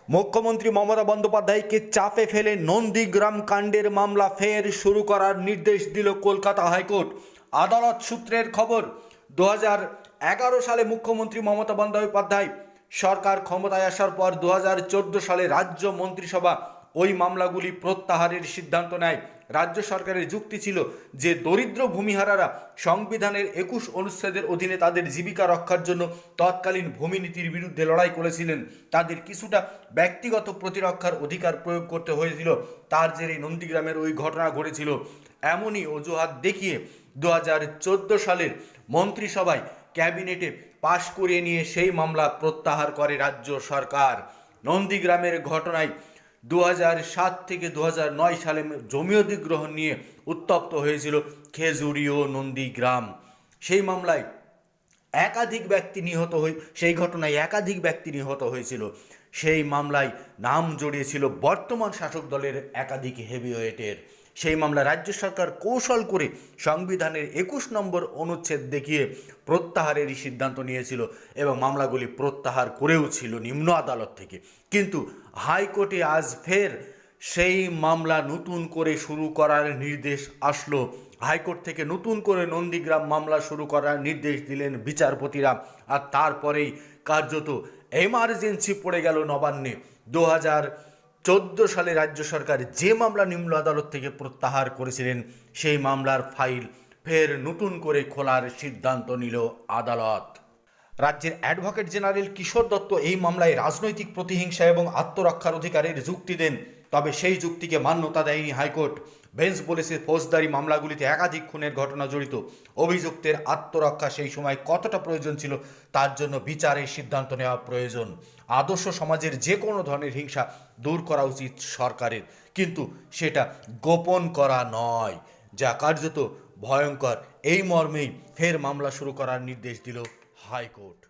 মুখ্যমন্ত্রী মমতা বন্দ্যোপাধ্যায়কে চাপে ফেলে নন্দীগ্রাম কাণ্ডের মামলা ফের শুরু করার নির্দেশ দিল কলকাতা হাইকোর্ট। আদালত সূত্রের খবর, 2011 সালে মুখ্যমন্ত্রী মমতা বন্দ্যোপাধ্যায় সরকার ক্ষমতায় আসার পর 2014 সালে রাজ্য মন্ত্রিসভা ওই মামলাগুলি প্রত্যাহারের সিদ্ধান্ত নেয়। রাজ্য সরকারের যুক্তি ছিল যে দরিদ্র ভূমিহারারা সংবিধানের 21 অনুচ্ছেদের অধীনে তাদের জীবিকা রক্ষার জন্য তৎকালীন ভূমিনীতির বিরুদ্ধে লড়াই করেছিলেন। তাদের কিছুটা ব্যক্তিগত প্রতিরক্ষার অধিকার প্রয়োগ করতে হয়েছিল। তার জেরে নন্দীগ্রামের ওই ঘটনা ঘটেছিল। এমনই অজুহাত দেখিয়ে 2014 সালের মন্ত্রিসভায় ক্যাবিনেটে পাশ করিয়ে নিয়ে সেই মামলা প্রত্যাহার করে রাজ্য সরকার। নন্দীগ্রামের ঘটনায় 2007 থেকে 2009 সালে জমি অধিগ্রহণ নিয়ে উত্তপ্ত হয়েছিল খেজুরি ও নন্দীগ্রাম। সেই মামলায় সেই ঘটনায় একাধিক ব্যক্তি নিহত হয়েছিল। সেই মামলায় নাম জড়িয়েছিল বর্তমান শাসক দলের একাধিক হেভিওয়েটের। সেই মামলা রাজ্য সরকার কৌশল করে সংবিধানের 21 নম্বর অনুচ্ছেদ দেখিয়ে প্রত্যাহারেরই সিদ্ধান্ত নিয়েছিল এবং মামলাগুলি প্রত্যাহার করেও ছিল নিম্ন আদালত থেকে। কিন্তু হাইকোর্টে আজ ফের সেই মামলা নতুন করে শুরু করার নির্দেশ আসলো। হাইকোর্ট থেকে নতুন করে নন্দীগ্রাম মামলা শুরু করার নির্দেশ দিলেন বিচারপতিরা। আর তারপরেই কার্যত এমার্জেন্সি পড়ে গেল নবান্নে। 2014 সালে রাজ্য সরকার যে মামলা নিম্ন আদালত থেকে প্রত্যাহার করেছিলেন, সেই মামলার ফাইল ফের নতুন করে খোলার সিদ্ধান্ত নিল আদালত। রাজ্যের অ্যাডভোকেট জেনারেল কিশোর দত্ত এই মামলায় রাজনৈতিক প্রতিহিংসা এবং আত্মরক্ষার অধিকারের যুক্তি দেন। তবে সেই যুক্তিকে মান্যতা দেয়নি হাইকোর্ট। বেঞ্চ বলেছে, ফৌজদারি মামলাগুলিতে একাধিক খুনের ঘটনা জড়িত। অভিযুক্তের আত্মরক্ষা সেই সময় কতটা প্রয়োজন ছিল তার জন্য বিচারের সিদ্ধান্ত নেওয়া প্রয়োজন। আদর্শ সমাজের যে কোনো ধরনের হিংসা দূর করা উচিত সরকারের, কিন্তু সেটা গোপন করা নয়, যা কার্যত ভয়ঙ্কর। এই মর্মেই ফের মামলা শুরু করার নির্দেশ দিল হাইকোর্ট।